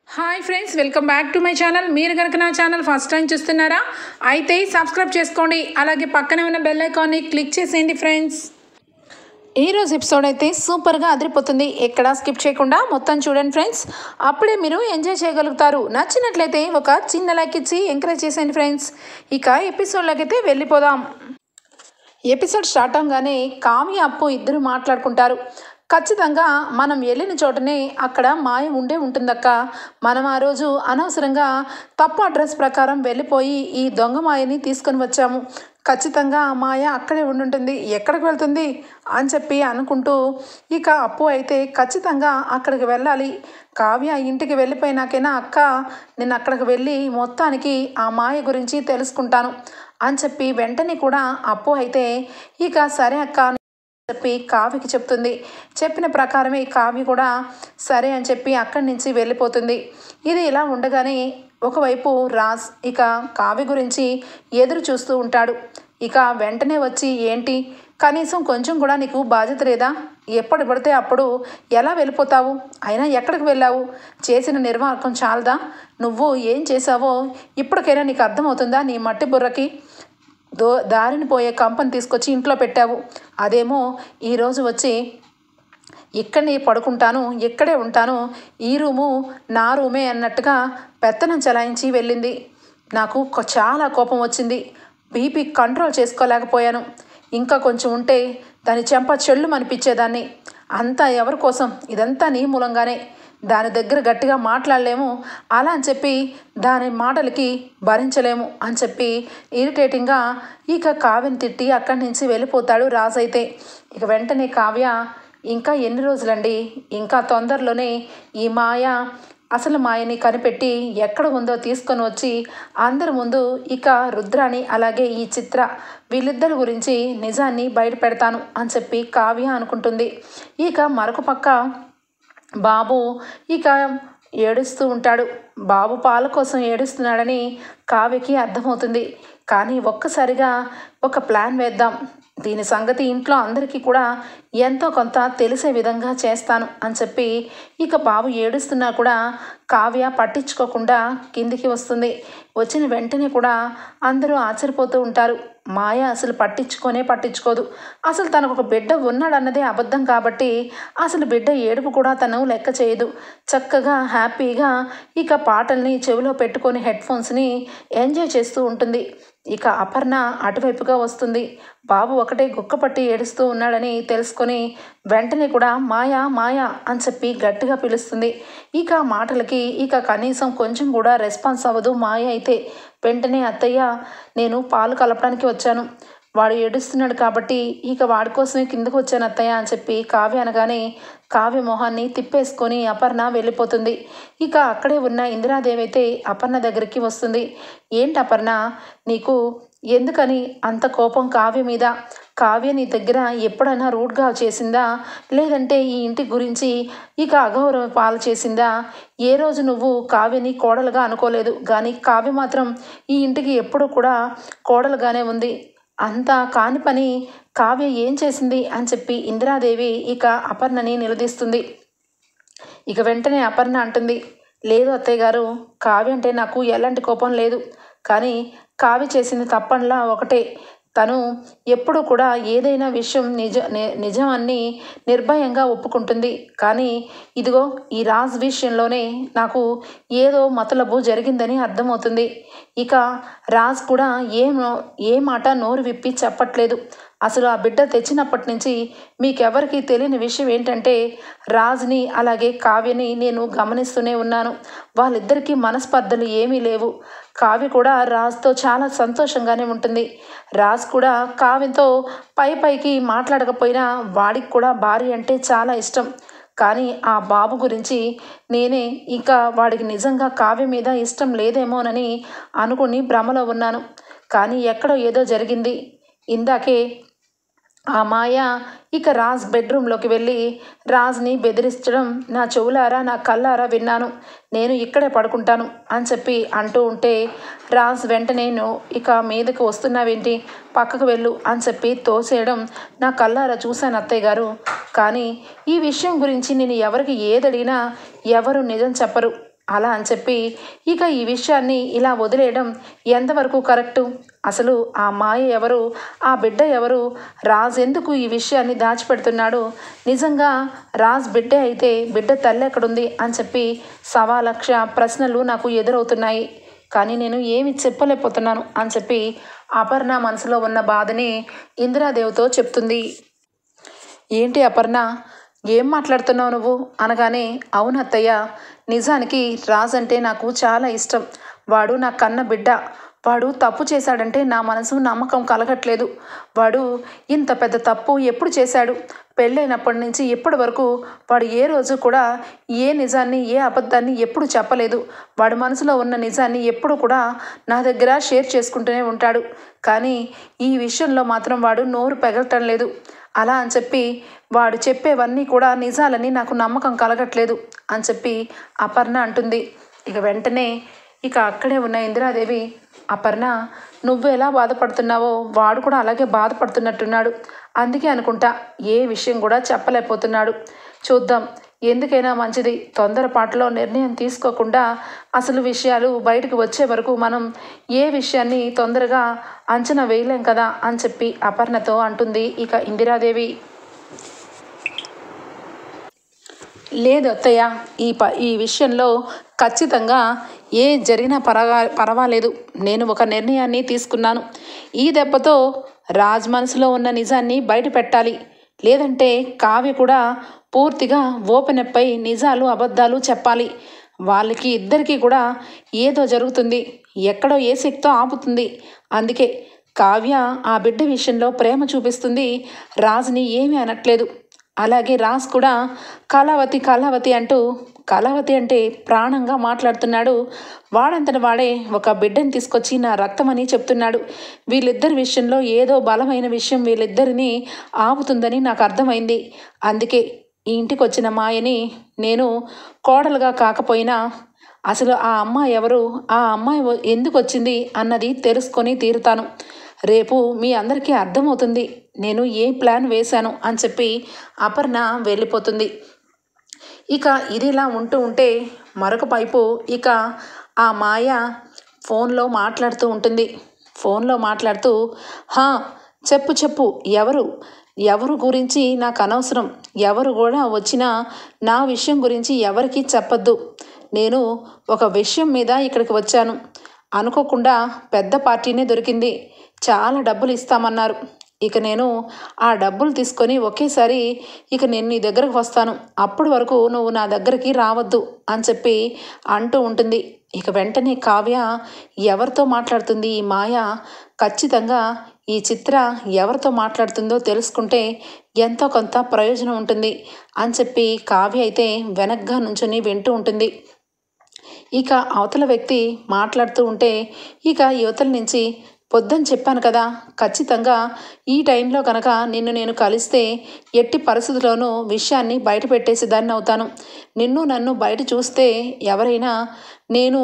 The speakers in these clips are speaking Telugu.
Hi friends, welcome back to my channel. మీరు కనుక నా ఛానల్ ఫస్ట్ టైం చూస్తున్నారా అయితే సబ్స్క్రైబ్ చేసుకోండి. అలాగే పక్కనే ఉన్న బెల్ ఐకాన్ని క్లిక్ చేసేయండి ఫ్రెండ్స్. ఈరోజు ఎపిసోడ్ అయితే సూపర్గా అదిరిపోతుంది. ఎక్కడా స్కిప్ చేయకుండా మొత్తం చూడండి ఫ్రెండ్స్. అప్పుడే మీరు ఎంజాయ్ చేయగలుగుతారు. నచ్చినట్లయితే ఒక చిన్న లైక్ ఇచ్చి ఎంకరేజ్ చేసేయండి ఫ్రెండ్స్. ఇక ఎపిసోడ్లోకి అయితే వెళ్ళిపోదాం. ఎపిసోడ్ స్టార్ట్ అవగానే కావ్య అప్పు ఇద్దరు మాట్లాడుకుంటారు. ఖచ్చితంగా మనం వెళ్ళిన చోటనే అక్కడ మాయ ఉండే ఉంటుందక్క. మనం ఆ రోజు అనవసరంగా తప్పు అడ్రస్ ప్రకారం వెళ్ళిపోయి ఈ దొంగ మాయని తీసుకొని వచ్చాము. ఖచ్చితంగా ఆ మాయ అక్కడే ఉండుంటుంది, ఎక్కడికి వెళ్తుంది అని చెప్పి అనుకుంటూ ఇక అప్పు అయితే ఖచ్చితంగా అక్కడికి వెళ్ళాలి. కావ్య ఇంటికి వెళ్ళిపోయినాకైనా అక్క నేను అక్కడికి వెళ్ళి మొత్తానికి ఆ మాయ గురించి తెలుసుకుంటాను అని చెప్పి వెంటనే కూడా అప్పు అయితే ఇక సరే అక్క చెప్పి కావ్యకి చెప్తుంది. చెప్పిన ప్రకారమే కావ్య కూడా సరే అని చెప్పి అక్కడి నుంచి వెళ్ళిపోతుంది. ఇది ఇలా ఉండగానే ఒకవైపు రాజ్ ఇక కావ్య గురించి ఎదురు చూస్తూ ఉంటాడు. ఇక వెంటనే వచ్చి ఏంటి, కనీసం కొంచెం కూడా నీకు బాధ్యత లేదా? ఎప్పుడు పడితే అప్పుడు ఎలా వెళ్ళిపోతావు? అయినా ఎక్కడికి వెళ్ళావు? చేసిన నిర్వాహకం చాలదా? నువ్వు ఏం చేసావో ఇప్పటికైనా నీకు అర్థమవుతుందా? నీ మట్టి బుర్రకి దారిని పోయే కంపని తీసుకొచ్చి ఇంట్లో పెట్టావు. అదేమో ఈరోజు వచ్చి ఇక్కడనే పడుకుంటాను, ఇక్కడే ఉంటాను, ఈ రూము నా రూమే అన్నట్టుగా పెత్తనం చలాయించి వెళ్ళింది. నాకు చాలా కోపం వచ్చింది. బీపీ కంట్రోల్ చేసుకోలేకపోయాను. ఇంకా కొంచెం ఉంటే దాని చెంప చెళ్ళు అనిపించేదాన్ని. అంతా ఎవరి కోసం? ఇదంతా నీ మూలంగానే. దాని దగ్గర గట్టిగా మాట్లాడలేము, అలా అని చెప్పి దాని మాటలకి భరించలేము అని చెప్పి ఇరిటేటింగ్గా ఇక కావ్యని తిట్టి అక్కడి నుంచి వెళ్ళిపోతాడు రాజు అయితే. ఇక వెంటనే కావ్య ఇంకా ఎన్ని రోజులండి, ఇంకా తొందరలోనే ఈ మాయ అసలు మాయని కనిపెట్టి ఎక్కడ ఉందో తీసుకొని వచ్చి అందరి ముందు ఇక రుద్రాని అలాగే ఈ చిత్ర వీళ్ళిద్దరి గురించి నిజాన్ని బయట పెడతాను అని చెప్పి కావ్య అనుకుంటుంది. ఇక మరొక పక్క బాబు ఇక ఏడుస్తూ ఉంటాడు. బాబు పాల కోసం ఏడుస్తున్నాడని కావ్యకి అర్థమవుతుంది. కానీ ఒక్కసారిగా ఒక ప్లాన్ వేద్దాం, దీని సంగతి ఇంట్లో అందరికీ కూడా ఎంతో కొంత తెలిసే విధంగా చేస్తాను అని చెప్పి ఇక బాబు ఏడుస్తున్నా కూడా కావ్య పట్టించుకోకుండా కిందికి వస్తుంది. వచ్చిన వెంటనే కూడా అందరూ ఆశ్చర్యపోతూ ఉంటారు. మాయ అసలు పట్టించుకోదు. అసలు తనకు ఒక బిడ్డ ఉన్నాడన్నదే అబద్ధం కాబట్టి అసలు బిడ్డ ఏడుపు కూడా తను లెక్క చేయదు. చక్కగా హ్యాపీగా ఇక పాటల్ని చెవిలో పెట్టుకొని హెడ్ఫోన్స్ని ఎంజాయ్ చేస్తూ ఉంటుంది. ఇక అపర్ణ అటువైపుగా వస్తుంది. బాబు ఒకటే గుక్కపట్టి ఏడుస్తూ ఉన్నాడని తెలుసుకొని వెంటనే కూడా మాయా మాయా అని చెప్పి గట్టిగా పిలుస్తుంది. ఇక మాటలకి ఇక కనీసం కొంచెం కూడా రెస్పాన్స్ అవ్వదు మాయ అయితే. వెంటనే అత్తయ్య, నేను పాలు కలపడానికి వచ్చాను, వాడు ఏడుస్తున్నాడు కాబట్టి ఇక వాడి కోసమే కిందకు వచ్చాను అత్తయ్య అని చెప్పి కావ్య అనగానే కావ్య మొహాన్ని తిప్పేసుకొని అపర్ణ వెళ్ళిపోతుంది. ఇక అక్కడే ఉన్న ఇందిరాదేవి అయితే అపర్ణ దగ్గరికి వస్తుంది. ఏంటి అపర్ణ, నీకు ఎందుకని అంత కోపం కావ్య మీద? కావ్య నీ దగ్గర ఎప్పుడైనా రూడ్గా చేసిందా, లేదంటే ఈ ఇంటి గురించి ఇక అగౌరవ పాలు చేసిందా? ఏ రోజు నువ్వు కావ్యని కోడలుగా అనుకోలేదు, కానీ కావ్య మాత్రం ఈ ఇంటికి ఎప్పుడూ కూడా కోడలుగానే ఉంది. అంతా కాని పని కావ్య ఏం చేసింది అని చెప్పి ఇందిరాదేవి ఇక అపర్ణని నిలదీస్తుంది. ఇక వెంటనే అపర్ణ అంటుంది, లేదు అత్తయ్య గారు, కావ్య అంటే నాకు ఎలాంటి కోపం లేదు, కానీ కావ్య చేసింది తప్పనిలా ఒకటే, తను ఎప్పుడు కూడా ఏదైనా విషయం నిజాన్ని నిర్భయంగా ఒప్పుకుంటుంది. కానీ ఇదిగో ఈ రాజ్ విషయంలోనే నాకు ఏదో మతలబు జరిగిందని అర్థమవుతుంది. ఇక రాజ్ కూడా ఏ మాట నోరు విప్పి చెప్పట్లేదు. అసలు ఆ బిడ్డ తెచ్చినప్పటి నుంచి మీకెవరికి తెలియని విషయం ఏంటంటే రాజ్ని అలాగే కావ్యని నేను గమనిస్తూనే ఉన్నాను. వాళ్ళిద్దరికీ మనస్పర్ధలు ఏమీ లేవు. కావ్య కూడా రాజ్తో చాలా సంతోషంగానే ఉంటుంది. రాజ్ కూడా కావ్యతో పైకి మాట్లాడకపోయినా వాడికి కూడా భార్య అంటే చాలా ఇష్టం. కానీ ఆ బాబు గురించి నేనే ఇంకా వాడికి నిజంగా కావ్య మీద ఇష్టం లేదేమోనని అనుకుని భ్రమలో ఉన్నాను. కానీ ఎక్కడో ఏదో జరిగింది. ఇందాకే ఆ మాయ ఇక రాజ్ బెడ్రూమ్లోకి వెళ్ళి రాజ్ని బెదిరించడం నా చెవులారా నా కళ్ళారా విన్నాను. నేను ఇక్కడే పడుకుంటాను అని చెప్పి అంటూ ఉంటే రాజ్ వెంటనే ఇక మీదకి వస్తున్నావేంటి, పక్కకు వెళ్ళు అని చెప్పి తోసేయడం నా కళ్ళారా చూశాను అత్తయ్య గారు. కానీ ఈ విషయం గురించి నేను ఎవరికి ఏదడిగినా ఎవరు నిజం చెప్పరు. అలా అని చెప్పి ఇక ఈ విషయాన్ని ఇలా వదిలేయడం ఎంతవరకు కరెక్టు? అసలు ఆ మాయ ఎవరు, ఆ బిడ్డ ఎవరు, రాజ్ ఎందుకు ఈ విషయాన్ని దాచిపెడుతున్నాడు, నిజంగా రాజ్ బిడ్డే అయితే బిడ్డ తల్లి ఎక్కడుంది అని చెప్పి 1,00,000 ప్రశ్నలు నాకు ఎదురవుతున్నాయి. కానీ నేను ఏమి చెప్పలేకపోతున్నాను అని చెప్పి అపర్ణ మనసులో ఉన్న బాధని ఇందిరాదేవితో చెప్తుంది. ఏంటి అపర్ణ, ఏం మాట్లాడుతున్నావు నువ్వు అనగానే, అవును అత్తయ్య, నిజానికి రాజ్ అంటే నాకు చాలా ఇష్టం. వాడు నా కన్న బిడ్డ. వాడు తప్పు చేశాడంటే నా మనసు నమ్మకం కలగట్లేదు. వాడు ఇంత పెద్ద తప్పు ఎప్పుడు చేశాడు? పెళ్ళైనప్పటి నుంచి ఇప్పటి వరకు వాడు ఏ రోజు కూడా ఏ నిజాన్ని ఏ అబద్ధాన్ని ఎప్పుడు చెప్పలేదు. వాడు మనసులో ఉన్న నిజాన్ని ఎప్పుడు కూడా నా దగ్గర షేర్ చేసుకుంటూనే ఉంటాడు. కానీ ఈ విషయంలో మాత్రం వాడు నోరు పెగలటం లేదు. అలా అని చెప్పి వాడు చెప్పేవన్నీ కూడా నిజాలని నాకు నమ్మకం కలగట్లేదు అని చెప్పి అపర్ణ అంటుంది. ఇక వెంటనే అక్కడే ఉన్న ఇందిరాదేవి, అపర్ణ, నువ్వు ఎలా బాధపడుతున్నావో వాడు కూడా అలాగే బాధపడుతున్నట్టున్నాడు. అందుకే అనుకుంటా ఏ విషయం కూడా చెప్పలేకపోతున్నాడు. చూద్దాం, ఎందుకైనా మంచిది తొందరపాటులో నిర్ణయం తీసుకోకుండా అసలు విషయాలు బయటకు వచ్చే వరకు మనం ఏ విషయాన్ని తొందరగా అంచనా వేయలేం కదా అని చెప్పి అపర్ణతో అంటుంది ఇక ఇందిరాదేవి. లేదు అత్తయ్య, ఈ విషయంలో ఖచ్చితంగా ఏ జరిగినా పర్వాలేదు. నేను ఒక నిర్ణయాన్ని తీసుకున్నాను. ఈ దెబ్బతో రాజ్ మనసులో ఉన్న నిజాన్ని బయట పెట్టాలి. లేదంటే కావ్య కూడా పూర్తిగా ఓపెన్ అప్ అయి నిజాలు అబద్ధాలు చెప్పాలి. వాళ్ళకి ఇద్దరికీ కూడా ఏదో జరుగుతుంది, ఎక్కడో ఏ శక్తో ఆపుతుంది. అందుకే కావ్య ఆ బిడ్డ విషయంలో ప్రేమ చూపిస్తుంది, రాజ్ని ఏమీ అనట్లేదు. అలాగే రాజ్ కూడా కళావతి కళావతి అంటూ కళావతి అంటే ప్రాణంగా మాట్లాడుతున్నాడు. వాడంతట వాడే ఒక బిడ్డని తీసుకొచ్చి నా రక్తమని చెప్తున్నాడు. వీళ్ళిద్దరి విషయంలో ఏదో బలమైన విషయం వీళ్ళిద్దరిని ఆపుతుందని నాకు అర్థమైంది. అందుకే ఈ ఇంటికి వచ్చిన మాయని నేను కోడలుగా కాకపోయినా అసలు ఆ అమ్మాయి ఎవరు, ఆ అమ్మాయి ఎందుకు వచ్చింది అన్నది తెలుసుకొని తీరుతాను. రేపు మీ అందరికీ అర్థమవుతుంది నేను ఏ ప్లాన్ వేశాను అని చెప్పి అపర్ణ వెళ్ళిపోతుంది. ఇక ఇదిలా ఉంటే మరొక వైపు ఆ మాయ ఫోన్లో మాట్లాడుతూ ఉంటుంది. ఫోన్లో మాట్లాడుతూ, చెప్పు ఎవరు గురించి నాకు అనవసరం. ఎవరు కూడా వచ్చినా నా విషయం గురించి ఎవరికీ చెప్పద్దు. నేను ఒక విషయం మీద ఇక్కడికి వచ్చాను. అనుకోకుండా పెద్ద పార్టీనే దొరికింది. చాలా డబ్బులు ఇస్తామన్నారు. ఇక నేను ఆ డబ్బులు తీసుకొని ఒకేసారి నేను నీ దగ్గరకు వస్తాను. అప్పటి వరకు నువ్వు నా దగ్గరికి రావద్దు అని చెప్పి అంటూ ఉంటుంది. ఇక వెంటనే కావ్య ఎవరితో మాట్లాడుతుంది ఈ మాయ, ఖచ్చితంగా ఈ చిత్ర ఎవరితో మాట్లాడుతుందో తెలుసుకుంటే ఎంతో కొంత ప్రయోజనం ఉంటుంది అని చెప్పి కావ్య అయితే వెనక్గా నుంచొని వింటూ ఉంటుంది. ఇక అవతల వ్యక్తి మాట్లాడుతూ ఉంటే యువతల నుంచి, పొద్దుని చెప్పాను కదా, ఖచ్చితంగా ఈ టైంలో కనుక నిన్ను నేను కలిస్తే ఎట్టి పరిస్థితుల్లోనూ విషయాన్ని బయట పెట్టేసేదాన్ని అవుతాను. నన్ను బయట చూస్తే ఎవరైనా నేను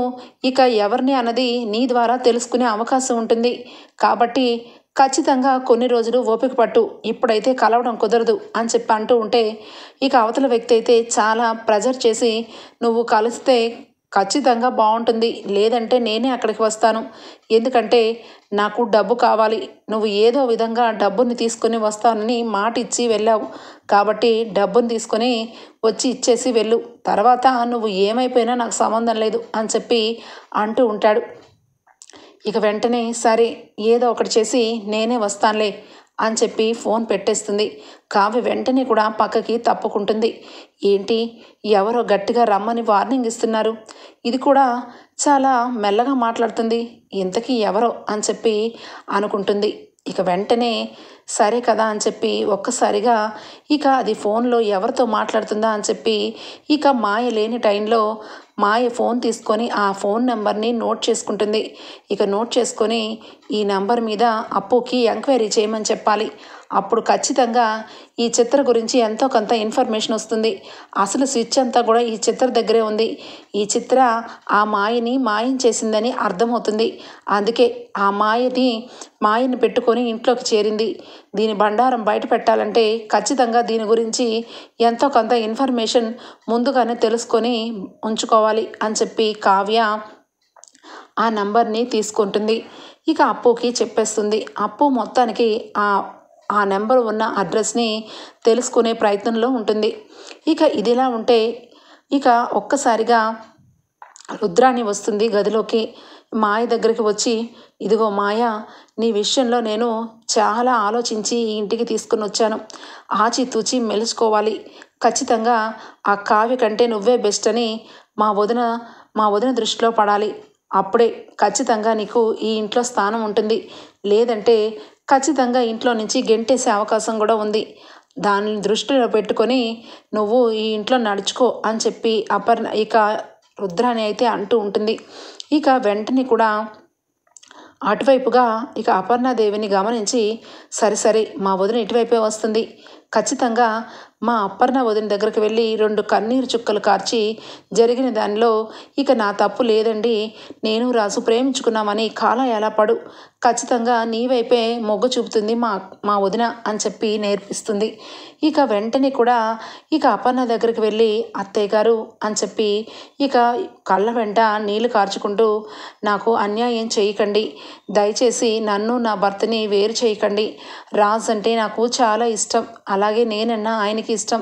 ఎవరిని అన్నది నీ ద్వారా తెలుసుకునే అవకాశం ఉంటుంది. కాబట్టి ఖచ్చితంగా కొన్ని రోజులు ఓపిక పట్టు, ఇప్పుడైతే కలవడం కుదరదు అని చెప్పి అంటూ ఉంటే అవతల వ్యక్తి అయితే చాలా ప్రెజర్ చేసి, నువ్వు కలిస్తే ఖచ్చితంగా బాగుంటుంది, లేదంటే నేనే అక్కడికి వస్తాను. ఎందుకంటే నాకు డబ్బు కావాలి. నువ్వు ఏదో విధంగా డబ్బుని తీసుకొని వస్తానని మాట ఇచ్చి వెళ్ళావు. కాబట్టి డబ్బుని తీసుకొని వచ్చి ఇచ్చేసి వెళ్ళు. తర్వాత నువ్వు ఏమైపోయినా నాకు సంబంధం లేదు అని చెప్పి అంటూ ఉంటాడు. వెంటనే సరే ఏదో ఒకటి చేసి నేనే వస్తానులే అని చెప్పి ఫోన్ పెట్టేస్తుంది. కావ్య వెంటనే కూడా పక్కకి తప్పుకుంటుంది. ఏంటి, ఎవరో గట్టిగా రమ్మని వార్నింగ్ ఇస్తున్నారు, ఇది కూడా చాలా మెల్లగా మాట్లాడుతుంది, ఇంతకీ ఎవరో అని చెప్పి అనుకుంటుంది. వెంటనే సరే కదా అని చెప్పి ఒక్కసారిగా అది ఫోన్లో ఎవరితో మాట్లాడుతుందా అని చెప్పి మాయ లేని టైంలో మాయ ఫోన్ తీసుకొని ఆ ఫోన్ నెంబర్ని నోట్ చేసుకుంటుంది. నోట్ చేసుకొని ఈ నెంబర్ మీద అప్పుకి ఎంక్వైరీ చేయమని చెప్పాలి. అప్పుడు ఖచ్చితంగా ఈ చిత్ర గురించి ఎంతో కొంత ఇన్ఫర్మేషన్ వస్తుంది. అసలు స్విచ్ అంతా కూడా ఈ చిత్ర దగ్గరే ఉంది. ఈ చిత్ర ఆ మాయని మాయం చేసిందని అర్థమవుతుంది. అందుకే ఆ మాయని పెట్టుకొని ఇంట్లోకి చేరింది. దీని బండారం బయట పెట్టాలంటే ఖచ్చితంగా దీని గురించి ఎంతో కొంత ఇన్ఫర్మేషన్ ముందుగానే తెలుసుకొని ఉంచుకోవాలి అని చెప్పి కావ్య ఆ నంబర్ని తీసుకుంటుంది. ఇక అప్పుకి చెప్పేస్తుంది. అప్పు మొత్తానికి ఆ నెంబర్ ఉన్న అడ్రస్ని తెలుసుకునే ప్రయత్నంలో ఉంటుంది. ఇక ఇదిలా ఉంటే ఇక ఒక్కసారిగా రుద్రాణి వస్తుంది గదిలోకి. మాయ దగ్గరికి వచ్చి, ఇదిగో మాయ, నీ విషయంలో నేను చాలా ఆలోచించి ఈ ఇంటికి తీసుకుని వచ్చాను. ఆచితూచి మెలుచుకోవాలి. ఖచ్చితంగా ఆ కావ్య కంటే నువ్వే బెస్ట్ అని మా వదిన దృష్టిలో పడాలి. అప్పుడే ఖచ్చితంగా నీకు ఈ ఇంట్లో స్థానం ఉంటుంది. లేదంటే ఖచ్చితంగా ఇంట్లో నుంచి గెంటేసే అవకాశం కూడా ఉంది. దానిని దృష్టిలో పెట్టుకొని నువ్వు ఈ ఇంట్లో నడుచుకో అని చెప్పి ఇక రుద్రాణి అయితే అంటూ ఉంటుంది. ఇక వెంటనే కూడా అటువైపుగా ఇక అపర్ణాదేవిని గమనించి, సరే మా వదిన ఇటువైపే వస్తుంది. ఖచ్చితంగా మా అపర్ణ వదిన దగ్గరికి వెళ్ళి 2 కన్నీరు చుక్కలు కార్చి, జరిగిన దానిలో ఇక నా తప్పు లేదండి, నేను రాజు ప్రేమించుకున్నామని కాలా పడు, ఖచ్చితంగా నీ వైపే మొగ్గు చూపుతుంది మా వదిన అని చెప్పి నేర్పిస్తుంది. ఇక వెంటనే కూడా ఇక అపర్ణ దగ్గరికి వెళ్ళి, అత్తయ్య గారు అని చెప్పి ఇక కళ్ళ వెంట నీళ్లు కార్చుకుంటూ, నాకు అన్యాయం చేయకండి, దయచేసి నన్ను నా భర్తని వేరు చేయకండి. రాజ్ అంటే నాకు చాలా ఇష్టం, అలాగే నేనన్నా ఆయనకి ఇష్టం.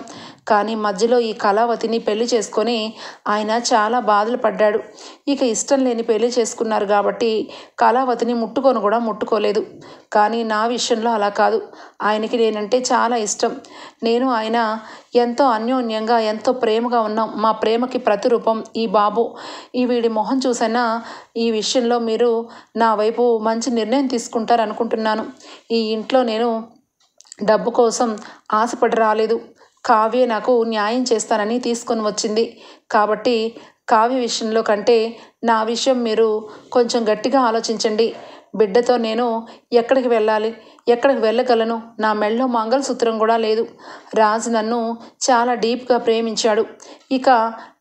కానీ మధ్యలో ఈ కళావతిని పెళ్లి చేసుకొని ఆయన చాలా బాధలు పడ్డాడు. ఇక ఇష్టం లేని పెళ్లి చేసుకున్నారు కాబట్టి కళావతిని ముట్టుకోలేదు. కానీ నా విషయంలో అలా కాదు. ఆయనకి నేనంటే చాలా ఇష్టం. నేను ఆయన ఎంతో అన్యోన్యంగా ఎంతో ప్రేమగా ఉన్నాం. మా ప్రేమకి ప్రతిరూపం ఈ బాబు. వీడి మొహం చూసైనా ఈ విషయంలో మీరు నా వైపు మంచి నిర్ణయం తీసుకుంటారనుకుంటున్నాను. ఈ ఇంట్లో నేను డబ్బు కోసం ఆశపడి రాలేదు. కావ్య నాకు న్యాయం చేస్తానని తీసుకొని వచ్చింది. కాబట్టి కావ్య విషయంలో కంటే నా విషయం మీరు కొంచెం గట్టిగా ఆలోచించండి. బిడ్డతో నేను ఎక్కడికి వెళ్ళగలను? నా మెళ్ళో మంగళసూత్రం కూడా లేదు. రాజు నన్ను చాలా డీప్గా ప్రేమించాడు. ఇక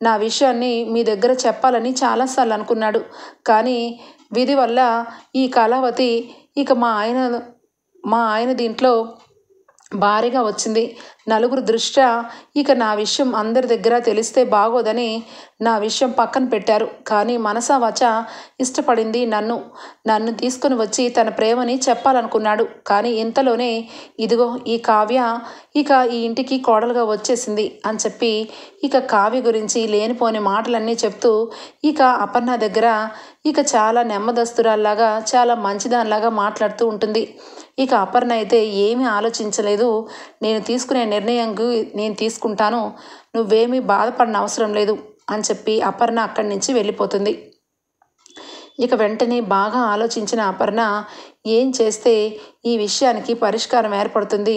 నా విషయాన్ని మీ దగ్గర చెప్పాలని చాలాసార్లు అనుకున్నాడు. కానీ విధి వల్ల ఈ కళావతి ఇక మా ఆయన దీంట్లో భారీగా వచ్చింది. నలుగురు దృష్ట్యా ఇక నా విషయం అందరి దగ్గర తెలిస్తే బాగోదని నా విషయం పక్కన పెట్టారు. కానీ మనసా వాచ ఇష్టపడింది నన్ను తీసుకుని వచ్చి తన ప్రేమని చెప్పాలనుకున్నాడు. కానీ ఇంతలోనే ఇదిగో ఈ కావ్య ఇక ఈ ఇంటికి కోడలుగా వచ్చేసింది అని చెప్పి ఇక కావ్య గురించి లేనిపోని మాటలన్నీ చెప్తూ ఇక అపర్ణ దగ్గర ఇక చాలా నెమ్మదస్తురాల్లాగా చాలా మంచిదానిలాగా మాట్లాడుతూ ఉంటుంది. ఇక అపర్ణ అయితే ఏమీ ఆలోచించలేదు. నేను తీసుకునే నిర్ణయంకు నేను తీసుకుంటాను, నువ్వేమీ బాధపడిన అవసరం లేదు అని చెప్పి అపర్ణ అక్కడి నుంచి వెళ్ళిపోతుంది. ఇక వెంటనే బాగా ఆలోచించిన అపర్ణ ఏం చేస్తే ఈ విషయానికి పరిష్కారం ఏర్పడుతుంది?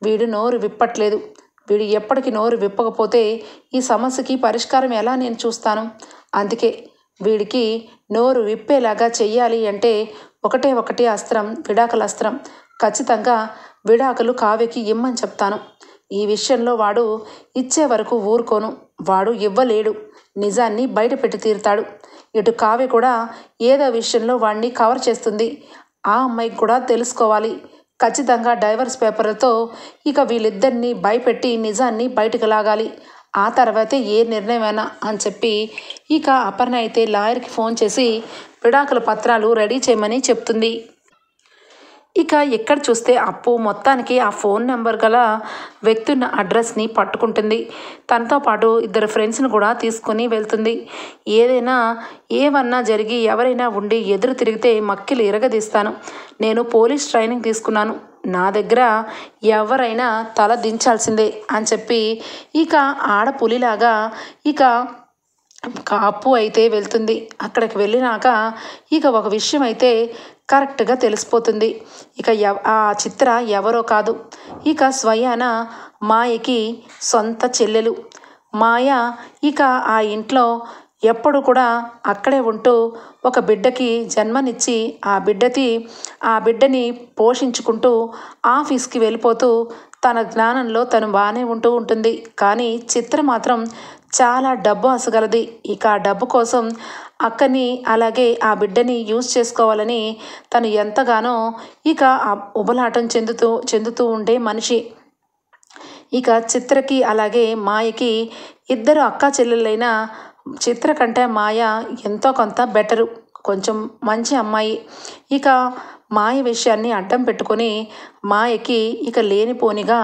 వీడు నోరు విప్పట్లేదు. వీడు ఎప్పటికీ నోరు విప్పకపోతే ఈ సమస్యకి పరిష్కారం ఎలా నేను చూస్తాను? అందుకే వీడికి నోరు విప్పేలాగా చెయ్యాలి అంటే ఒకటి అస్త్రం, విడాకుల అస్త్రం. ఖచ్చితంగా విడాకులు కావ్యకి ఇమ్మని చెప్తాను. ఈ విషయంలో వాడు ఇచ్చే వరకు ఊరుకోను. వాడు ఇవ్వలేడు, నిజాన్ని బయట పెట్టి తీరుతాడు. ఇటు కావ్య కూడా ఏదో విషయంలో వాడిని కవర్ చేస్తుంది. ఆ అమ్మాయికి కూడా తెలుసుకోవాలి. ఖచ్చితంగా డైవర్స్ పేపర్లతో ఇక వీళ్ళిద్దరిని భయపెట్టి నిజాన్ని బయటకు లాగాలి. ఆ తర్వాతే ఏ నిర్ణయమైనా అని చెప్పి ఇక అపర్ణ అయితే లాయర్కి ఫోన్ చేసి విడాకుల పత్రాలు రెడీ చేయమని చెప్తుంది. ఇక ఎక్కడ చూస్తే అప్పు మొత్తానికి ఆ ఫోన్ నెంబర్ గల వ్యక్తి ఉన్న అడ్రస్ని పట్టుకుంటుంది. తనతో పాటు 2 ఫ్రెండ్స్ని కూడా తీసుకొని వెళ్తుంది. ఏమన్నా జరిగి ఎవరైనా ఉండి ఎదురు తిరిగితే మక్కిలు ఇరగదీస్తాను. నేను పోలీస్ ట్రైనింగ్ తీసుకున్నాను. నా దగ్గర ఎవరైనా తల దించాల్సిందే అని చెప్పి ఇక ఆడపులిలాగా ఇక అప్పు అయితే వెళ్తుంది. అక్కడికి వెళ్ళినాక ఇక ఒక విషయం అయితే కరెక్ట్గా తెలిసిపోతుంది. ఇక ఆ చిత్ర ఎవరో కాదు, ఇక స్వయాన మాయకి సొంత చెల్లెలు. మాయ ఇక ఆ ఇంట్లో ఎప్పుడు కూడా అక్కడే ఉంటూ ఒక బిడ్డకి జన్మనిచ్చి ఆ బిడ్డని పోషించుకుంటూ ఆఫీస్కి వెళ్ళిపోతూ తన జ్ఞానంలో తను బాగానే ఉంటూ ఉంటుంది. కానీ చిత్ర మాత్రం చాలా డబ్బు ఆశగలది. ఇక ఆ డబ్బు కోసం అక్కని అలాగే ఆ బిడ్డని యూజ్ చేసుకోవాలని తను ఎంతగానో ఇక ఉబలాటం చెందుతూ ఉండే మనిషి. ఇక చిత్రకి అలాగే మాయకి ఇద్దరు అక్కా చెల్లెళ్ళైన చిత్ర కంటే మాయ ఎంతో కొంత బెటరు, కొంచెం మంచి అమ్మాయి. ఇక మాయ విషయాన్ని అడ్డం పెట్టుకొని మాయకి ఇక లేనిపోనిగా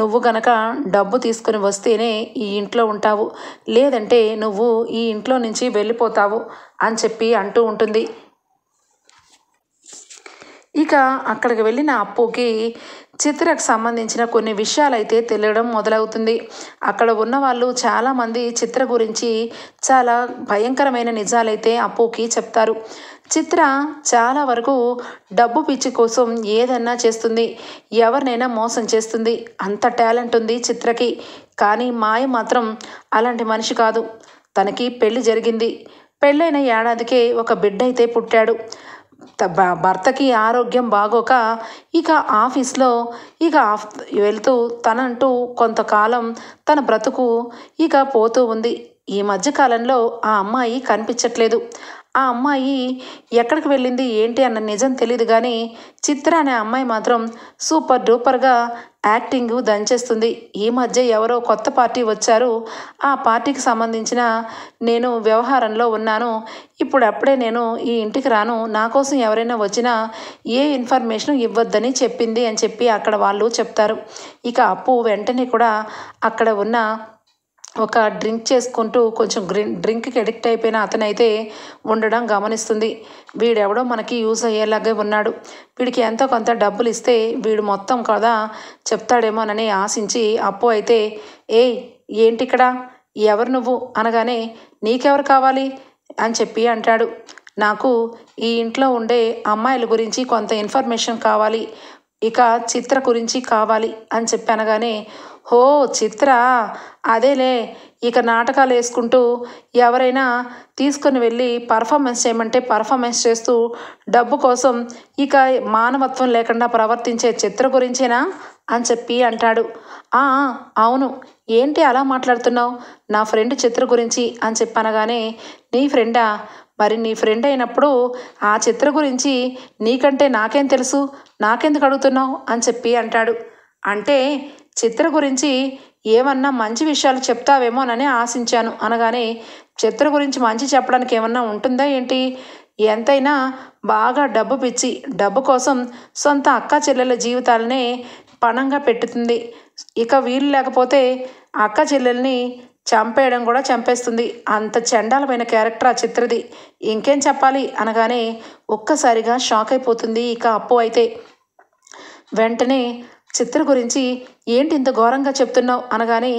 నువ్వు గనక డబ్బు తీసుకుని వస్తేనే ఈ ఇంట్లో ఉంటావు, లేదంటే నువ్వు ఈ ఇంట్లో నుంచి వెళ్ళిపోతావు అని చెప్పి అంటూ ఉంటుంది. ఇక అక్కడికి వెళ్ళిన అప్పుకి చిత్రకు సంబంధించిన కొన్ని విషయాలైతే తెలియడం మొదలవుతుంది. అక్కడ ఉన్న వాళ్ళు చాలామంది చిత్ర గురించి చాలా భయంకరమైన నిజాలైతే అప్పుకి చెప్తారు. చిత్ర చాలా వరకు డబ్బు పిచ్చి కోసం ఏదన్నా చేస్తుంది, ఎవరినైనా మోసం చేస్తుంది. అంత టాలెంట్ ఉంది చిత్రకి. కానీ మాయ మాత్రం అలాంటి మనిషి కాదు. తనకి పెళ్లి జరిగింది. పెళ్ళైన ఏడాదికే ఒక బిడ్డ అయితే పుట్టాడు. భర్తకి ఆరోగ్యం బాగోక ఇక ఆఫీస్లో వెళ్తూ తనంటూ కొంతకాలం తన బ్రతుకు ఇక పోతూ ఉంది. ఈ మధ్యకాలంలో ఆ అమ్మాయి కనిపించట్లేదు. ఆ అమ్మాయి ఎక్కడికి వెళ్ళింది ఏంటి అన్న నిజం తెలియదు. కానీ చిత్ర అనే అమ్మాయి మాత్రం సూపర్ డూపర్గా యాక్టింగ్ దంచేస్తుంది. ఈ మధ్య ఎవరో కొత్త పార్టీ వచ్చారు, ఆ పార్టీకి సంబంధించిన నేను వ్యవహారంలో ఉన్నాను, అప్పుడే నేను ఈ ఇంటికి రాను, నా కోసం ఎవరైనా వచ్చినా ఏ ఇన్ఫర్మేషన్ ఇవ్వద్దని చెప్పింది అని చెప్పి అక్కడ వాళ్ళు చెప్తారు. ఇక అప్పు వెంటనే కూడా అక్కడ ఉన్న ఒక డ్రింక్ చేసుకుంటూ కొంచెం డ్రింక్కి అడిక్ట్ అయిపోయిన అతనైతే ఉండడం గమనిస్తుంది. వీడెవడో మనకి యూజ్ అయ్యేలాగే ఉన్నాడు, వీడికి ఎంతో కొంత డబ్బులు ఇస్తే వీడు మొత్తం కదా చెప్తాడేమోనని ఆశించి అప్పు అయితే ఏంటి ఇక్కడ, ఎవరు నువ్వు అనగానే నీకెవరు కావాలి అని చెప్పి అంటాడు. నాకు ఈ ఇంట్లో ఉండే అమ్మాయిల గురించి కొంత ఇన్ఫర్మేషన్ కావాలి, ఇక చిత్ర గురించి కావాలి అని చెప్పి అనగానే హో చిత్ర, అదేలే, ఇక నాటకాలు వేసుకుంటూ ఎవరైనా తీసుకుని వెళ్ళి పర్ఫార్మెన్స్ చేయమంటే పర్ఫార్మెన్స్ చేస్తూ డబ్బు కోసం ఇక మానవత్వం లేకుండా ప్రవర్తించే చిత్ర గురించేనా అని చెప్పి అంటాడు. అవును, ఏంటి అలా మాట్లాడుతున్నావు, నా ఫ్రెండ్ చిత్ర గురించి అని చెప్పనగానే నీ ఫ్రెండా, మరి నీ ఫ్రెండ్ అయినప్పుడు ఆ చిత్ర గురించి నీకంటే నాకేం తెలుసు, నాకెందుకు అడుగుతున్నావు అని చెప్పి అంటాడు. అంటే చిత్ర గురించి ఏమన్నా మంచి విషయాలు చెప్తావేమోనని ఆశించాను అనగానే చిత్ర గురించి మంచి చెప్పడానికి ఏమన్నా ఉంటుందా ఏంటి, ఎంతైనా బాగా డబ్బు పిచ్చి, డబ్బు కోసం సొంత అక్క చెల్లెల జీవితాలనే పణంగా పెట్టుతుంది. ఇక వీలు లేకపోతే అక్క చెల్లెల్ని చంపేయడం కూడా చంపేస్తుంది. అంత చండాలమైన క్యారెక్టర్ ఆ చిత్రది, ఇంకేం చెప్పాలి అనగానే ఒక్కసారిగా షాక్ అయిపోతుంది ఇక అప్పు అయితే. వెంటనే చిత్ర గురించి ఏంటి ఇంత ఘోరంగా చెప్తున్నావు అనగానే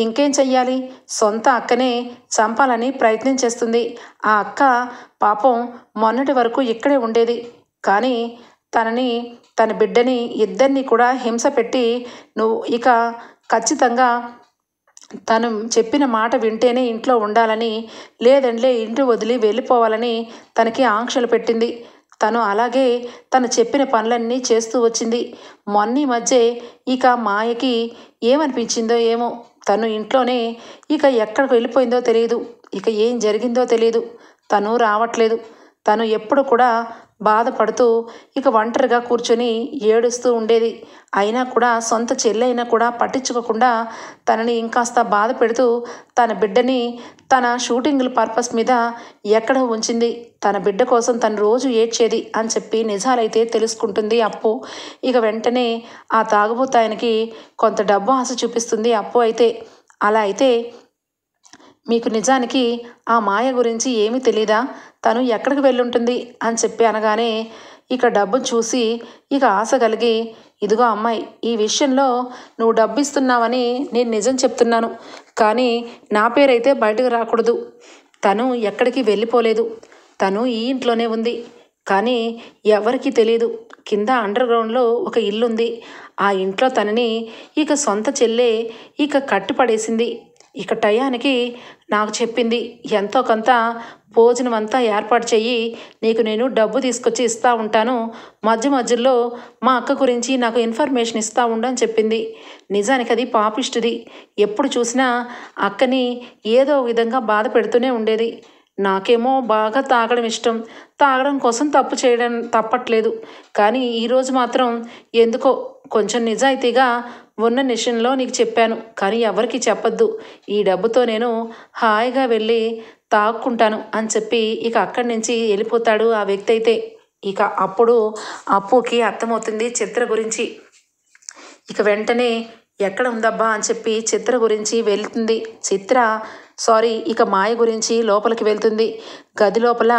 ఇంకేం చెయ్యాలి, సొంత అక్కనే చంపాలని ప్రయత్నం చేస్తుంది. ఆ అక్క పాపం మొన్నటి వరకు ఇక్కడే ఉండేది, కానీ తన బిడ్డని ఇద్దరిని కూడా హింస పెట్టి నువ్వు ఇక ఖచ్చితంగా తను చెప్పిన మాట వింటేనే ఇంట్లో ఉండాలని, లేదంటే ఇంటి వదిలి వెళ్ళిపోవాలని తనకి ఆంక్షలు పెట్టింది. తను అలాగే తను చెప్పిన పనులన్నీ చేస్తూ వచ్చింది. మొన్న మధ్య ఇక మాయకి ఏమనిపించిందో ఏమో, తను ఇంట్లోనే ఇక ఎక్కడికి వెళ్ళిపోయిందో తెలియదు, ఇక ఏం జరిగిందో తెలియదు, తను రావట్లేదు. తను ఎప్పుడు కూడా బాధపడుతూ ఇక ఒంటరిగా కూర్చొని ఏడుస్తూ ఉండేది. అయినా కూడా సొంత చెల్లె కూడా పట్టించుకోకుండా తనని ఇంకాస్త బాధ పెడుతూ తన బిడ్డని తన షూటింగ్ల పర్పస్ మీద ఎక్కడ ఉంచింది, తన బిడ్డ కోసం తను రోజు ఏడ్చేది అని చెప్పి నిజాలైతే తెలుసుకుంటుంది అప్పు. ఇక వెంటనే ఆ తాగుబోతాయనికి కొంత డబ్బు ఆశ చూపిస్తుంది అప్పు అయితే. అలా అయితే మీకు నిజానికి ఆ మాయ గురించి ఏమీ తెలీదా, తను ఎక్కడికి వెళ్ళుంటుంది అని చెప్పి అనగానే ఇక డబ్బు చూసి ఇక ఆశ కలిగి, ఇదిగో అమ్మాయి, ఈ విషయంలో నువ్వు డబ్బు ఇస్తున్నావని నేను నిజం చెప్తున్నాను, కానీ నా పేరైతే బయటకు రాకూడదు. తను ఎక్కడికి వెళ్ళిపోలేదు, తను ఈ ఇంట్లోనే ఉంది, కానీ ఎవరికీ తెలియదు. కింద అండర్ గ్రౌండ్లో ఒక ఇల్లుంది, ఆ ఇంట్లో తనని ఇక సొంత చెల్లె ఇక కట్టుపడేసింది. ఇక టయానికి నాకు చెప్పింది, ఎంతో కొంత భోజనం అంతా ఏర్పాటు చెయ్యి, నీకు నేను డబ్బు తీసుకొచ్చి ఇస్తూ ఉంటాను, మధ్య మధ్యలో మా అక్క గురించి నాకు ఇన్ఫర్మేషన్ ఇస్తూ ఉండని చెప్పింది. నిజానికి అది పాపిష్టిది. ఎప్పుడు చూసినా అక్కని ఏదో విధంగా బాధ పెడుతూనే ఉండేది. నాకేమో బాగా తాగడం ఇష్టం, తాగడం కోసం తప్పు చేయడం తప్పట్లేదు. కానీ ఈరోజు మాత్రం ఎందుకో కొంచెం నిజాయితీగా ఉన్న విషయంలో నీకు చెప్పాను, కానీ ఎవరికి చెప్పొద్దు, ఈ డబ్బుతో నేను హాయిగా వెళ్ళి తాక్కుంటాను అని చెప్పి ఇక అక్కడి నుంచి వెళ్ళిపోతాడు ఆ వ్యక్తి అయితే. ఇక అప్పుడు అప్పుకి అర్థమవుతుంది చిత్ర గురించి. ఇక వెంటనే ఎక్కడ ఉందబ్బా అని చెప్పి చిత్ర గురించి వెళ్తుంది. ఇక మాయ గురించి లోపలికి వెళ్తుంది. గది లోపల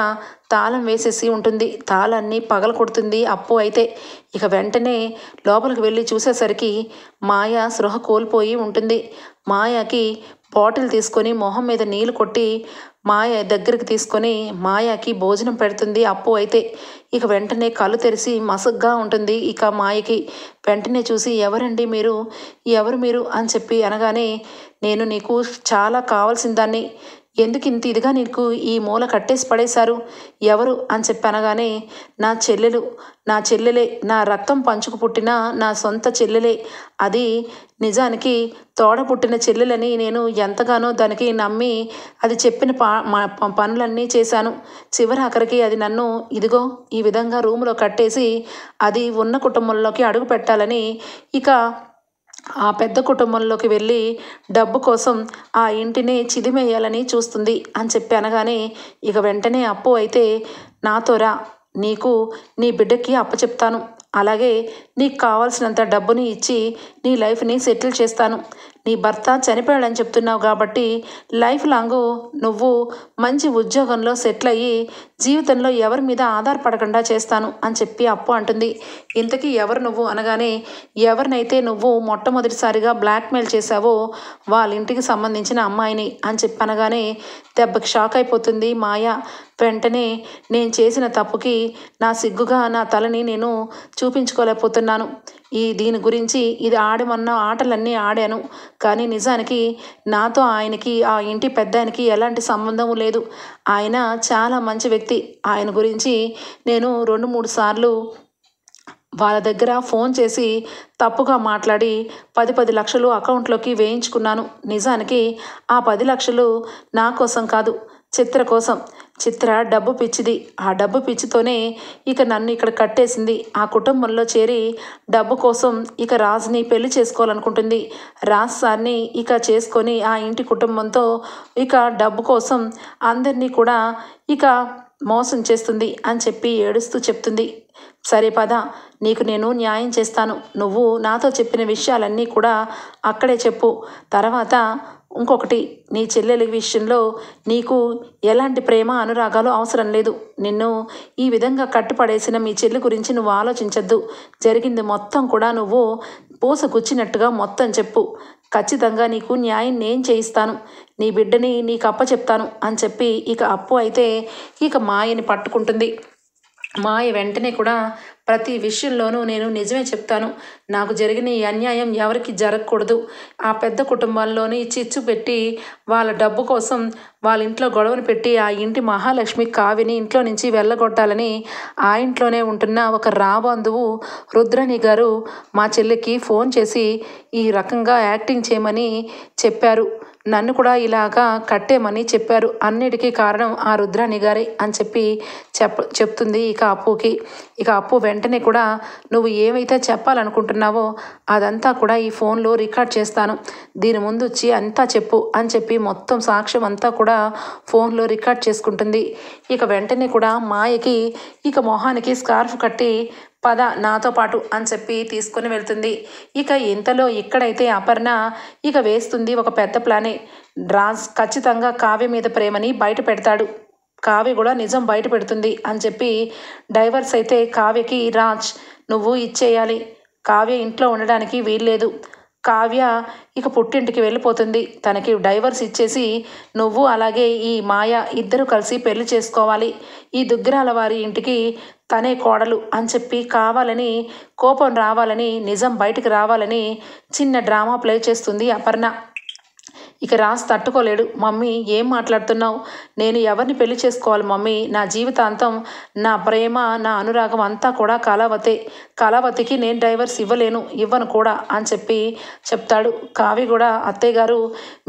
తాళం వేసేసి ఉంటుంది. తాళాన్ని పగల కొడుతుంది అప్పు అయితే. ఇక వెంటనే లోపలికి వెళ్ళి చూసేసరికి మాయ స్పృహ కోల్పోయి ఉంటుంది. మాయకి బాటిల్ తీసుకొని మొహం మీద నీళ్లు కొట్టి మాయ దగ్గరికి తీసుకొని మాయకి భోజనం పెడుతుంది అప్పు అయితే. ఇక వెంటనే కళ్ళు తెరిచి మసగ్గా ఉంటుంది. ఇక మాయకి వెంటనే చూసి, ఎవరండి మీరు, ఎవరు మీరు అని చెప్పి అనగానే, నేను నీకు చాలా కావాల్సిన దాన్ని, ఎందుకు ఇంత ఇదిగా నీకు ఈ మూల కట్టేసి పడేశారు, ఎవరు అని చెప్పి అనగానే, నా చెల్లెలే, నా రక్తం పంచుకు పుట్టిన నా సొంత చెల్లెలే, అది నిజానికి తోడ పుట్టిన చెల్లెలని నేను ఎంతగానో దానికి నమ్మి అది చెప్పిన పనులన్నీ చేశాను. చివరాఖరికి అది నన్ను ఇదిగో ఈ విధంగా రూములో కట్టేసి అది ఉన్న కుటుంబంలోకి అడుగు పెట్టాలని, ఇక ఆ పెద్ద కుటుంబంలోకి వెళ్ళి డబ్బు కోసం ఆ ఇంటిని చిదిమేయాలని చూస్తుంది అని చెప్పి అనగానే, ఇక వెంటనే అప్పు అయితే, నాతో రా, నీకు నీ బిడ్డకి అప్పచెప్తాను, అలాగే నీకు కావాల్సినంత డబ్బుని ఇచ్చి నీ లైఫ్ని సెటిల్ చేస్తాను. నీ భర్త చనిపోయాడని చెప్తున్నావు కాబట్టి లైఫ్ లాంగ్ నువ్వు మంచి ఉద్యోగంలో సెటిల్ అయ్యి జీవితంలో ఎవరి మీద ఆధారపడకుండా చేస్తాను అని చెప్పి అప్పు అంటుంది. ఇంతకీ ఎవరు నువ్వు అనగానే, ఎవరినైతే నువ్వు మొట్టమొదటిసారిగా బ్లాక్మెయిల్ చేశావో వాళ్ళ ఇంటికి సంబంధించిన అమ్మాయిని అని చెప్పి అనగానే దెబ్బకి షాక్ అయిపోతుంది మాయ. వెంటనే నేను చేసిన తప్పుకి నా సిగ్గుగా నా తలని నేను చూపించుకోలేకపోతున్నాను. దీని గురించి ఇది ఆడమన్న ఆటలన్నీ ఆడాను, కానీ నిజానికి నాతో ఆయనకి, ఆ ఇంటి పెద్ద ఆయనకి ఎలాంటి సంబంధం లేదు. ఆయన చాలా మంచి వ్యక్తి. ఆయన గురించి నేను 2-3 సార్లు వాళ్ళ దగ్గర ఫోన్ చేసి తప్పుగా మాట్లాడి 10 లక్షలు అకౌంట్లోకి వేయించుకున్నాను. నిజానికి ఆ 10 లక్షలు నా కోసం కాదు, చిత్ర కోసం. చిత్ర డబ్బు పిచ్చిది. ఆ డబ్బు పిచ్చితోనే ఇక నన్ను ఇక్కడ కట్టేసింది. ఆ కుటుంబంలో చేరి డబ్బు కోసం ఇక రాజ్ని పెళ్లి చేసుకోవాలనుకుంటుంది. రాజ్ సార్ని ఇక చేసుకొని ఆ ఇంటి కుటుంబంతో ఇక డబ్బు కోసం అందరినీ కూడా ఇక మోసం చేస్తుంది అని చెప్పి ఏడుస్తూ చెప్తుంది. సరే పద, నీకు నేను న్యాయం చేస్తాను, నువ్వు నాతో చెప్పిన విషయాలన్నీ కూడా అక్కడే చెప్పు. తర్వాత ఇంకొకటి, నీ చెల్లెలి విషయంలో నీకు ఎలాంటి ప్రేమ అనురాగాలు అవసరం లేదు. నిన్ను ఈ విధంగా కట్టుపడేసిన మీ చెల్లి గురించి నువ్వు ఆలోచించద్దు. జరిగింది మొత్తం కూడా నువ్వు పూసగుచ్చినట్టుగా మొత్తం చెప్పు. ఖచ్చితంగా నీకు న్యాయం నేను చేయిస్తాను. నీ బిడ్డని నీకు అప్పచెప్తాను అని చెప్పి ఇక అప్పు అయితే ఇక మాయని పట్టుకుంటుంది. మాయ వెంటనే కూడా ప్రతి విషయంలోనూ నేను నిజమే చెప్తాను, నాకు జరిగిన ఈ అన్యాయం ఎవరికి జరగకూడదు. ఆ పెద్ద కుటుంబాల్లోని చిచ్చు పెట్టి వాళ్ళ డబ్బు కోసం వాళ్ళ ఇంట్లో గొడవను పెట్టి ఆ ఇంటి మహాలక్ష్మి కావ్యని ఇంట్లో నుంచి వెళ్ళగొట్టాలని ఆ ఇంట్లోనే ఉంటున్న ఒక రాబంధువు రుద్రాణి గారు మా చెల్లికి ఫోన్ చేసి ఈ రకంగా యాక్టింగ్ చేయమని చెప్పారు, నన్ను కూడా ఇలాగా కట్టేమని చెప్పారు. అన్నిటికీ కారణం ఆ రుద్రాణి గారే అని చెప్పి చెప్తుంది ఇక అప్పుకి. ఇక అప్పు వెంటనే కూడా, నువ్వు ఏమైతే చెప్పాలనుకుంటున్నావో అదంతా కూడా ఈ ఫోన్లో రికార్డ్ చేస్తాను, దీని ముందు వచ్చి అంతా చెప్పు అని చెప్పి మొత్తం సాక్ష్యం అంతా కూడా ఫోన్లో రికార్డ్ చేసుకుంటుంది. ఇక వెంటనే కూడా మాయకి ఇక మొహానికి స్కార్ఫ్ కట్టి పద నాతో పాటు అని చెప్పి తీసుకొని వెళ్తుంది. ఇక ఇంతలో ఇక్కడైతే అపర్ణ ఇక వేస్తుంది ఒక పెద్ద ప్లానే. రాజ్ ఖచ్చితంగా కావ్య మీద ప్రేమని బయట పెడతాడు, కావ్య కూడా నిజం బయట పెడుతుంది అని చెప్పి డైవర్స్ అయితే కావ్యకి రాజ్ నువ్వు ఇచ్చేయాలి, కావ్య ఇంట్లో ఉండడానికి వీల్లేదు, కావ్య ఇక పుట్టింటికి వెళ్ళిపోతుంది, తనకి డైవర్స్ ఇచ్చేసి నువ్వు అలాగే ఈ మాయ ఇద్దరు కలిసి పెళ్లి చేసుకోవాలి, ఈ దుగ్గిరాల వారి ఇంటికి తనే కోడలు అని చెప్పి కావాలని కోపం రావాలని నిజం బయటికి రావాలని చిన్న డ్రామా ప్లే చేస్తుంది అపర్ణ. ఇక రాజ్ తట్టుకోలేడు. మమ్మీ ఏం మాట్లాడుతున్నావు? నేను ఎవరిని పెళ్లి చేసుకోవాలి మమ్మీ? నా జీవితాంతం నా ప్రేమ నా అనురాగం అంతా కూడా కళావతికి నేను డైవర్స్ ఇవ్వను కూడా అని చెప్తాడు. కావ్య కూడా అత్తయ్య గారు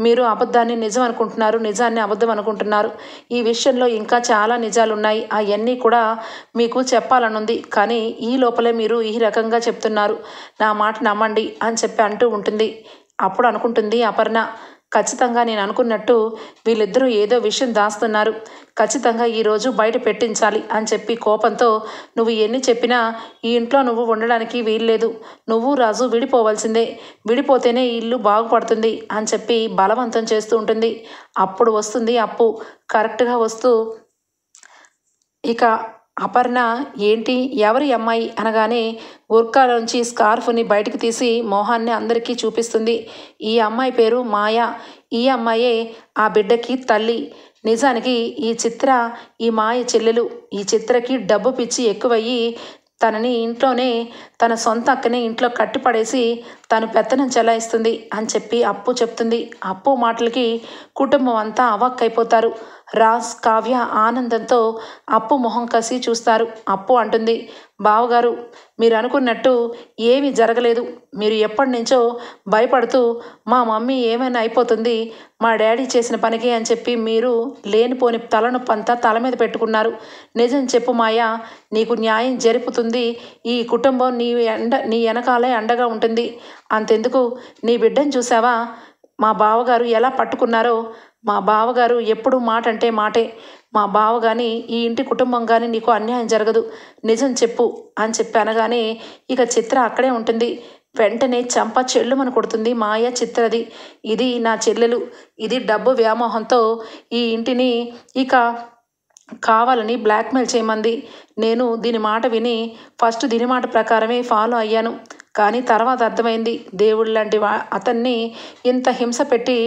మీరు అబద్ధాన్ని నిజం అనుకుంటున్నారు, నిజాన్ని అబద్ధం అనుకుంటున్నారు. ఈ విషయంలో ఇంకా చాలా నిజాలు ఉన్నాయి, అవన్నీ కూడా మీకు చెప్పాలనుంది. కానీ ఈ లోపలే మీరు ఈ రకంగా చెప్తున్నారు, నా మాట నమ్మండి అని అంటూ ఉంటుంది. అప్పుడు అనుకుంటుంది అపర్ణ, ఖచ్చితంగా నేను అనుకున్నట్టు వీళ్ళిద్దరూ ఏదో విషయం దాస్తున్నారు, ఖచ్చితంగా ఈరోజు బయట పెట్టించాలి అని కోపంతో నువ్వు ఎన్ని చెప్పినా ఈ ఇంట్లో నువ్వు ఉండడానికి వీల్లేదు, నువ్వు రాజు విడిపోవాల్సిందే, విడిపోతేనే ఈ ఇల్లు బాగుపడుతుంది అని బలవంతం చేస్తూ ఉంటుంది. అప్పుడు వస్తుంది అప్పు కరెక్ట్గా వస్తూ. ఇక అపర్ణ ఏంటి ఎవరి అమ్మాయి అనగానే గుర్కాలోంచి స్కార్ఫ్ని బయటకు తీసి మొహాన్ని అందరికీ చూపిస్తుంది. ఈ అమ్మాయి పేరు మాయా, ఈ అమ్మాయే ఆ బిడ్డకి తల్లి. నిజానికి ఈ చిత్ర ఈ మాయ చెల్లెలు. ఈ చిత్రకి డబ్బు పిచ్చి ఎక్కువయ్యి తనని ఇంట్లోనే తన సొంత అక్కనే ఇంట్లో కట్టిపడేసి తను పెత్తనం చెలాయిస్తుంది అని అప్పు చెప్తుంది. అప్పు మాటలకి కుటుంబం అంతా అవాక్కైపోతారు. రాజ్ కావ్య ఆనందంతో అప్పు మొహం కసి చూస్తారు. అప్పు అంటుంది, బావగారు మీరు అనుకున్నట్టు ఏమీ జరగలేదు. మీరు ఎప్పటి నుంచో భయపడుతూ మా మమ్మీ ఏమైనా అయిపోతుంది మా డాడీ చేసిన పనికి అని మీరు లేనిపోని తలనొప్పంతా తల మీద పెట్టుకున్నారు. నిజం చెప్పు మాయా, నీకు న్యాయం జరుపుతుంది. ఈ కుటుంబం నీ వెనకాలే అండగా ఉంటుంది. అంతెందుకు నీ బిడ్డను చూసావా, మా బావగారు ఎలా పట్టుకున్నారో. మా బావగారు ఎప్పుడూ మాట అంటే మాటే. మా బావ కానీ ఈ ఇంటి కుటుంబం కానీ నీకు అన్యాయం జరగదు, నిజం చెప్పు అని అనగానే ఇక చిత్ర అక్కడే ఉంటుంది. వెంటనే చంప చెల్లుమని కొడుతుంది మాయ చిత్రది. ఇది నా చెల్లెలు, ఇది డబ్బు వ్యామోహంతో ఈ ఇంటిని ఇక కావాలని బ్లాక్మెయిల్ చేయమంది. నేను దీని మాట విని ఫస్ట్ దీని మాట ప్రకారమే ఫాలో అయ్యాను. కానీ తర్వాత అర్థమైంది దేవుడు లాంటి అతన్ని ఇంత హింస పెట్టి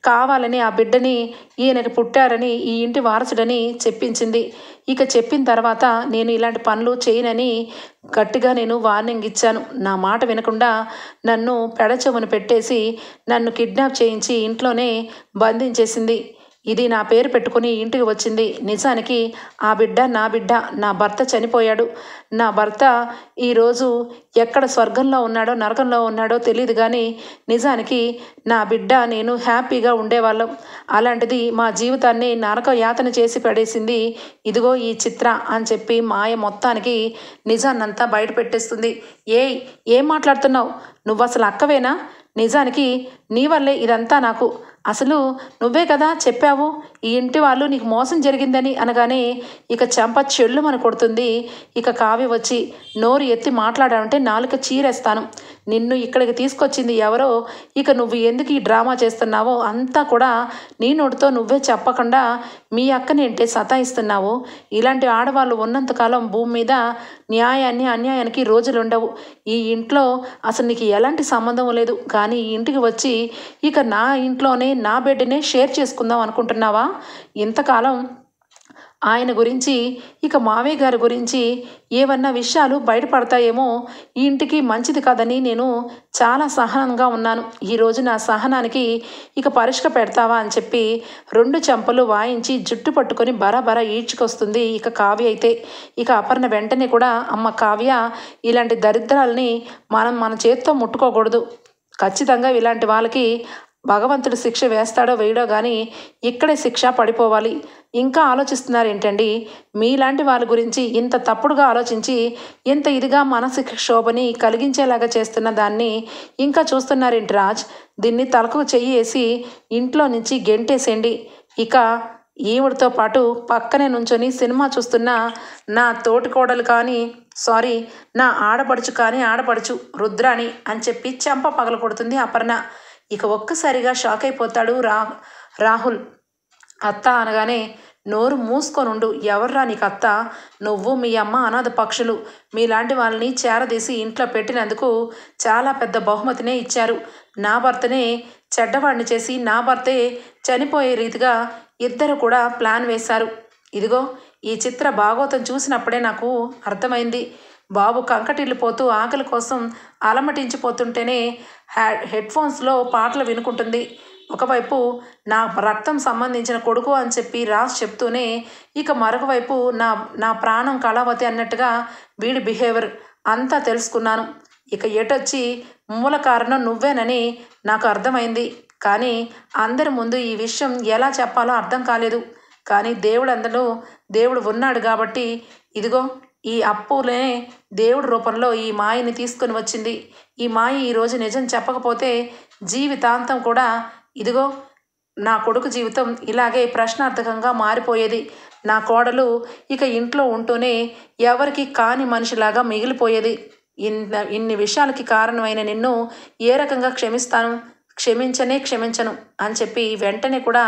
కావాలని ఆ బిడ్డని ఈయనకి పుట్టారని ఈ ఇంటి వారసుడని చెప్పించింది. ఇక చెప్పిన తర్వాత నేను ఇలాంటి పనులు చేయనని గట్టిగా నేను వార్నింగ్ ఇచ్చాను. నా మాట వినకుండా నన్ను పెడచెవును పెట్టేసి నన్ను కిడ్నాప్ చేయించి ఇంట్లోనే బంధించేసింది. ఇది నా పేరు పెట్టుకుని ఇంటికి వచ్చింది. నిజానికి ఆ బిడ్డ నా భర్త చనిపోయాడు. నా భర్త ఈరోజు ఎక్కడ స్వర్గంలో ఉన్నాడో నరకంలో ఉన్నాడో తెలియదు, కానీ నిజానికి నా బిడ్డ నేను హ్యాపీగా ఉండేవాళ్ళం. అలాంటిది మా జీవితాన్ని నరక యాతన చేసి పడేసింది ఇదిగో ఈ చిత్ర అని మాయ మొత్తానికి నిజాన్నంతా బయట పెట్టేస్తుంది. ఏం మాట్లాడుతున్నావు? నువ్వు అసలు అక్కవేనా? నిజానికి నీ వల్లే ఇదంతా. నాకు అసలు నువ్వే కదా చెప్పావు ఈ ఇంటి వాళ్ళు నీకు మోసం జరిగిందని అనగానే ఇక చెంప చెల్లుమని కొడుతుంది. ఇక కావ్య వచ్చి నోరు ఎత్తి మాట్లాడాలంటే నాలుక చీరేస్తాను, నిన్ను ఇక్కడికి తీసుకొచ్చింది ఎవరో, ఇక నువ్వు ఎందుకు ఈ డ్రామా చేస్తున్నావో అంతా కూడా నీ నోటితో నువ్వే చెప్పకుండా మీ అక్కని ఏంటే సతాయిస్తున్నావు. ఇలాంటి ఆడవాళ్ళు ఉన్నంతకాలం భూమి మీద న్యాయాన్ని అన్యాయానికి రోజులు ఉండవు. ఈ ఇంట్లో అసలు నీకు ఎలాంటి సంబంధం లేదు, కానీ ఈ ఇంటికి వచ్చి ఇక నా ఇంట్లోనే నా బెడ్నే షేర్ చేసుకుందాం అనుకుంటున్నావా? ఇంతకాలం ఆయన గురించి ఇక మావయ్య గారి గురించి ఏవన్నా విషయాలు బయటపడతాయేమో, ఈ ఇంటికి మంచిది కాదని నేను చాలా సహనంగా ఉన్నాను. ఈరోజు నా సహనానికి ఇక పరీక్ష పెడతావా అని రెండు చెంపలు వాయించి జుట్టు పట్టుకొని బరాబరా ఈడ్చుకొస్తుంది ఇక కావ్య. అయితే ఇక అపర్ణ వెంటనే కూడా అమ్మ కావ్య, ఇలాంటి దరిద్రాలని మన చేతితో ముట్టుకోకూడదు. ఖచ్చితంగా ఇలాంటి వాళ్ళకి భగవంతుడు శిక్ష వేస్తాడో వేయడో కానీ ఇక్కడే శిక్ష పడిపోవాలి. ఇంకా ఆలోచిస్తున్నారు ఏంటండి? మీలాంటి వాళ్ళ గురించి ఇంత తప్పుడుగా ఆలోచించి ఇంత ఇదిగా మానసిక క్షోభని కలిగించేలాగా చేస్తున్న దాన్ని ఇంకా చూస్తున్నారేంటి రాజ్? దీన్ని తలకు చెయ్యి వేసి ఇంట్లో నుంచి గెంటేసేయండి. ఇక ఈవిడితో పాటు పక్కనే నుంచొని సినిమా చూస్తున్న నా తోటికోడలు కానీ నా ఆడపడుచు రుద్రాణి అని చెంప పగల కొడుతుంది అపర్ణ. ఇక ఒక్కసారిగా షాక్ అయిపోతాడు రాహుల్. అత్త అనగానే నోరు మూసుకొనుండు, ఎవర్రా నీకు అత్త? నువ్వు మీ అమ్మ అనాథ పక్షులు, మీలాంటి వాళ్ళని చేరదీసి ఇంట్లో పెట్టినందుకు చాలా పెద్ద బహుమతినే ఇచ్చారు. నా భర్తనే చెడ్డవాడిని చేసి నా భర్తే చనిపోయే రీతిగా ఇద్దరు కూడా ప్లాన్ వేశారు. ఇదిగో ఈ చిత్ర భాగవతం చూసినప్పుడే నాకు అర్థమైంది. బాబు కంకటిల్లిపోతూ ఆకలి కోసం అలమటించిపోతుంటేనే హెడ్ఫోన్స్లో పాటలు వినుకుంటుంది. ఒకవైపు నా రక్తం సంబంధించిన కొడుకు అని చెప్పి రాజ్ చెప్తూనే ఇక మరొక వైపు నా నా ప్రాణం కళావతి అన్నట్టుగా వీడి బిహేవియర్ అంతా తెలుసుకున్నాను. ఇక ఎటొచ్చి మూల కారణం నువ్వేనని నాకు అర్థమైంది. కానీ అందరి ముందు ఈ విషయం ఎలా చెప్పాలో అర్థం కాలేదు. కానీ దేవుడు ఉన్నాడు కాబట్టి ఇదిగో ఈ అప్పులే దేవుడి రూపంలో ఈ మాయని తీసుకొని వచ్చింది. ఈ మాయ ఈరోజు నిజం చెప్పకపోతే జీవితాంతం కూడా ఇదిగో నా కొడుకు జీవితం ఇలాగే ప్రశ్నార్థకంగా మారిపోయేది. నా కోడలు ఇక ఇంట్లో ఉంటూనే ఎవరికి కాని మనిషిలాగా మిగిలిపోయేది. ఇన్ని విషయాలకి కారణమైన నిన్ను ఏ రకంగా క్షమిస్తాను? క్షమించను అని చెప్పి వెంటనే కూడా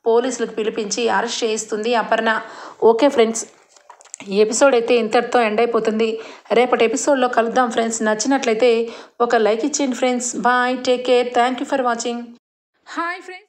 పోలీసులకు పిలిపించి అరెస్ట్ చేయిస్తుంది అపర్ణ. ఓకే ఫ్రెండ్స్, ఈ ఎపిసోడ్ అయితే ఇంతటితో ఎండ్ అయిపోతుంది. రేపటి ఎపిసోడ్లో కలుద్దాం ఫ్రెండ్స్. నచ్చినట్లయితే ఒక లైక్ ఇచ్చేయండి friends. Bye, take care, thank you for watching. Hi friends.